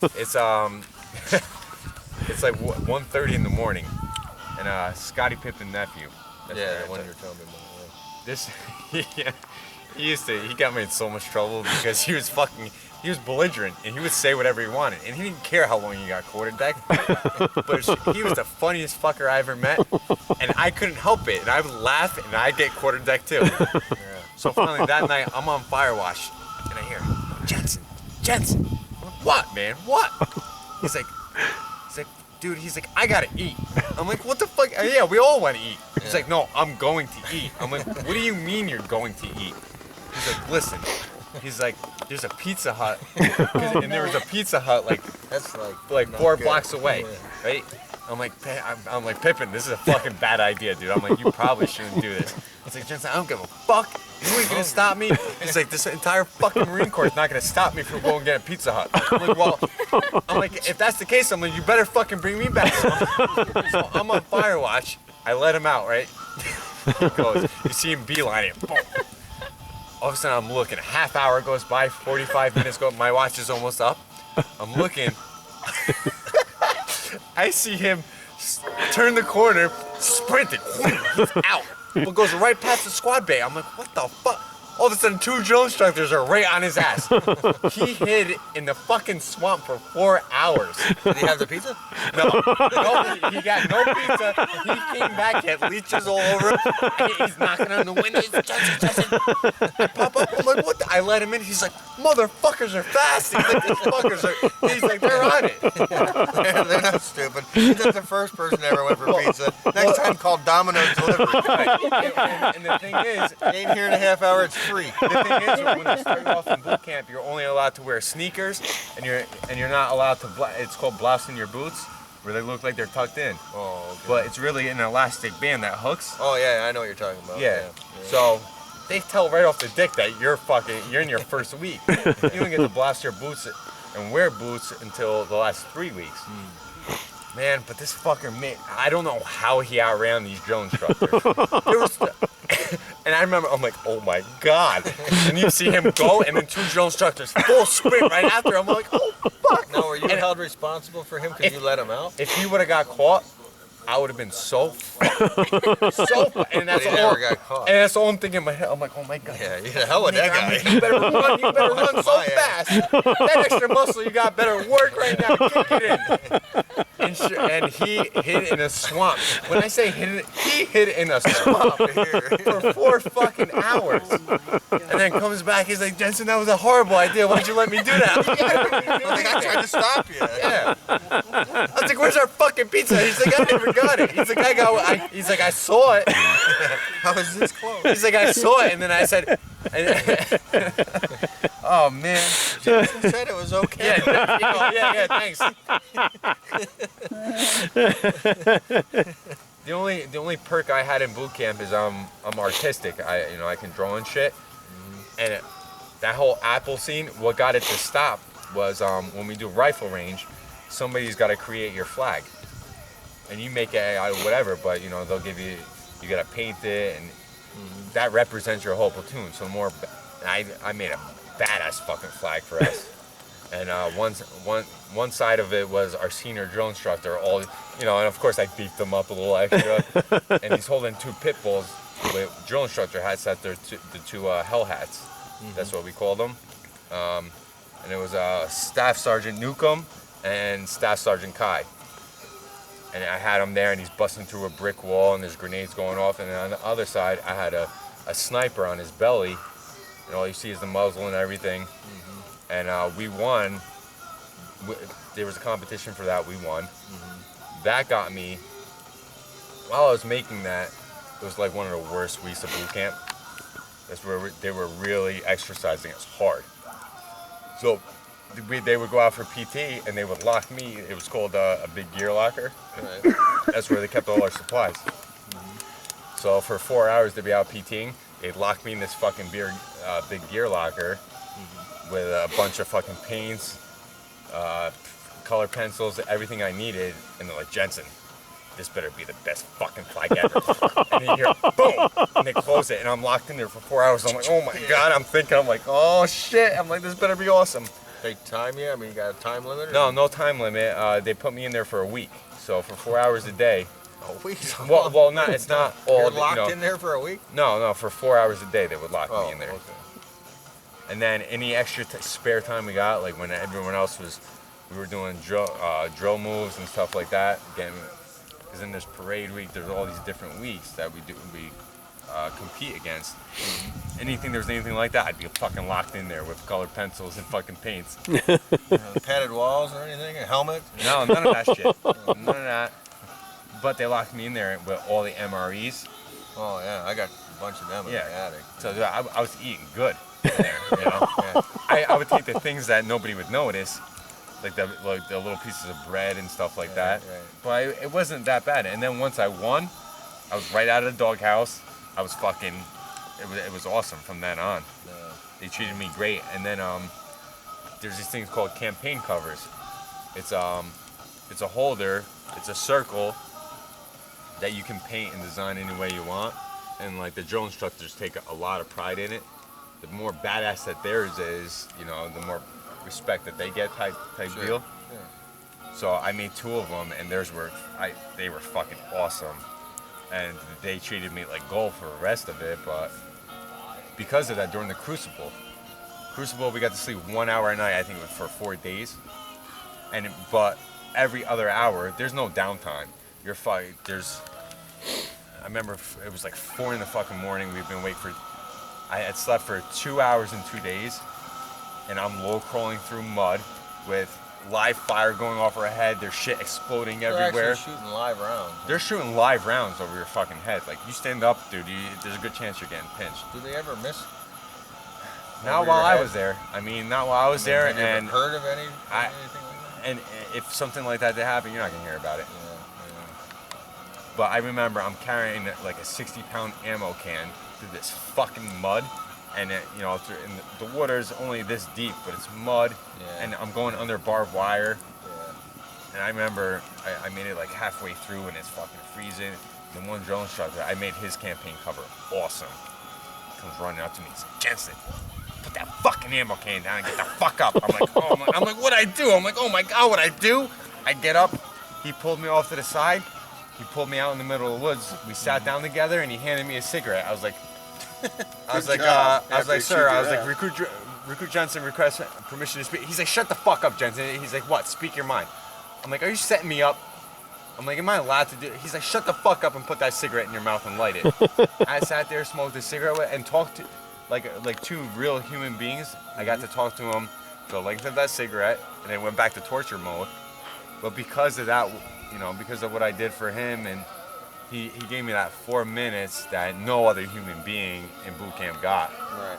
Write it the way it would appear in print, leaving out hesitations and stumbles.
It's it's like 1:30 in the morning, and Scottie Pippen's nephew. Yeah, the one you're telling me about. Yeah. This, he got me in so much trouble because he was belligerent and he would say whatever he wanted and he didn't care how long he got quarterdecked. But he was the funniest fucker I ever met, and I couldn't help it, and I would laugh and I'd get quarterdecked too. Yeah. So finally that night I'm on Firewash and I hear, Jensen, what, man, what? He's like, dude, I gotta eat. I'm like, what the fuck? Yeah, we all want to eat. He's like, no, I'm going to eat. I'm like, what do you mean you're going to eat? He's like, listen. He's like, there's a Pizza Hut, and there was a Pizza Hut that's like 4 blocks away, right? I'm like, Pippin, this is a fucking bad idea, dude. I'm like, you probably shouldn't do this. He's like, Jensen, I don't give a fuck. You ain't gonna stop me. He's like, this entire fucking Marine Corps is not gonna stop me from going and getting a Pizza Hut. I'm like, if that's the case, I'm like, you better fucking bring me back. So I'm on Firewatch. I let him out, right? He goes, you see him beeline it. Boom. All of a sudden, I'm looking. A half hour goes by, 45 minutes go. My watch is almost up. I'm looking. I see him turn the corner, sprinting. He's out. But goes right past the squad bay. I'm like, what the fuck? All of a sudden, 2 drill instructors are right on his ass. He hid in the fucking swamp for 4 hours. Did he have the pizza? No, he got no pizza. He came back, he had leeches all over him. He's knocking on the windows. Jensen. I pop up. I'm like, what? I let him in. He's like, motherfuckers are fast. He's like, these fuckers are. He's like, they're on it. They're not stupid. He's not the first person that ever went for pizza. Next time, call Domino's Delivery. And the thing is, you ain't here in a half hour. It's free. The thing is, when you start off in boot camp, you're only allowed to wear sneakers, and you're not allowed to. It's called blousing your boots, where they look like they're tucked in. Oh. Okay. But it's really an elastic band that hooks. Oh yeah, I know what you're talking about. Yeah. So they tell right off the dick that you're in your first week. You don't get to blouse your boots and wear boots until the last 3 weeks. Man, but this fucker, I don't know how he outran these drill instructors. And I remember, I'm like, oh my God. And you see him go, and then 2 drill instructors full sprint right after. I'm like, oh fuck. Now, were you held responsible for him because you let him out? If he would have got caught, I would have been so fucked. And that's never got caught. And that's all I'm thinking in my head. I'm like, oh my God. Yeah, you're the hell with that guy. You better run so fast. That extra muscle you got better work right now. Kick it in. And he hid in a swamp. When I say hid, he hid in a swamp for 4 fucking hours. And then comes back, he's like, Jensen, that was a horrible idea. Why'd you let me do that? I tried to stop you. Yeah. I was like, where's our fucking pizza? He's like, I never got it. He's like, he's like, I saw it. How is this close? He's like, I saw it, and then I said, oh man. Jensen said it was okay. Yeah, thanks. The only perk I had in boot camp is I'm artistic. I can draw and shit. And that whole apple scene, what got it to stop was when we do rifle range, somebody's got to create your flag, and you make it out of whatever. But they'll give you got to paint it, and that represents your whole platoon. So I made a badass fucking flag for us. And one side of it was our senior drill instructor. And of course I beefed them up a little extra. And he's holding 2 pit bulls with drill instructor hats that they're the 2 hell hats. That's what we called them. And it was Staff Sergeant Newcomb and Staff Sergeant Kai. And I had him there, and he's busting through a brick wall, and there's grenades going off. And then on the other side, I had a sniper on his belly, and all you see is the muzzle and everything. And we won. There was a competition for that. We won. That got me. While I was making that, it was like one of the worst weeks of boot camp. That's where they were really exercising us hard. So they would go out for PT, and they would lock me. It was called a big gear locker. Right. That's where they kept all our supplies. So for 4 hours to be out PTing, they'd lock me in this fucking big gear locker with a bunch of fucking paints, color pencils, everything I needed, and they're like, Jensen, this better be the best fucking flag ever. And then you hear, boom, and they close it, and I'm locked in there for 4 hours. I'm like, oh my God, I'm like, oh shit. I'm like, this better be awesome. They time you? I mean, you got a time limit? No, no time limit. They put me in there for a week. So for 4 hours a day. A week? Well, not. It's not all. You're locked in there for a week? No. For 4 hours a day, they would lock me in there. Okay. And then any extra spare time we got, like when everyone else we were doing drill moves and stuff like that. Again, because in this parade week, there's all these different weeks that we compete against. Anything there was anything like that, I'd be fucking locked in there with colored pencils and fucking paints. Padded walls or anything? A helmet? No, none of that shit. None of that. But they locked me in there with all the MREs. Oh yeah, I got a bunch of them in the attic. So I was eating good in there, you know. I would take the things that nobody would notice, like the little pieces of bread and stuff like that. Right. But it wasn't that bad. And then once I won, I was right out of the doghouse. I was fucking. It was awesome from then on. Yeah. They treated me great. And then there's these things called campaign covers. It's a holder. It's a circle that you can paint and design any way you want. And like the drill instructors take a lot of pride in it. The more badass that theirs is, you know, the more respect that they get type Sure. deal. Yeah. So I made 2 of them, and they were fucking awesome. And they treated me like gold for the rest of it, but because of that, during the Crucible, we got to sleep 1 hour a night, I think it was for 4 days. But every other hour, there's no downtime. I remember it was like 4 in the fucking morning. We've been waiting I had slept for 2 hours in 2 days, and I'm low crawling through mud with live fire going off our head. There's shit exploding everywhere. They're actually shooting live rounds. They're shooting live rounds over your fucking head. Like, you stand up, dude, there's a good chance you're getting pinched. Do they ever miss? Not while I was there. I mean, not while I was there. Have you and ever heard of anything like that? And if something like that did happen, you're not gonna hear about it. Yeah. But I remember I'm carrying like a 60-pound ammo can through this fucking mud, and the water's only this deep, but it's mud, and I'm going under barbed wire. Yeah. And I remember I made it like halfway through, and it's fucking freezing. The one drill instructor, I made his campaign cover awesome. Comes running up to me, he's like, "Jensen, put that fucking ammo can down and get the fuck up." I'm like, "Oh my," I'm like, "What'd I do?" I'm like, "Oh my God, what'd I do?" I get up, he pulled me off to the side, he pulled me out in the middle of the woods. We sat down together, and he handed me a cigarette. I was like, "Sir," I was like, "Recruit Jensen requests permission to speak." He's like, "Shut the fuck up, Jensen." He's like, "What? Speak your mind." I'm like, "Are you setting me up?" I'm like, "Am I allowed to do it?" He's like, "Shut the fuck up and put that cigarette in your mouth and light it." I sat there, smoked a cigarette, and talked to like 2 real human beings. I got to talk to him for the length of that cigarette, and then went back to torture mode. But because of that, because of what I did for him, and he gave me that 4 minutes that no other human being in boot camp got. Right.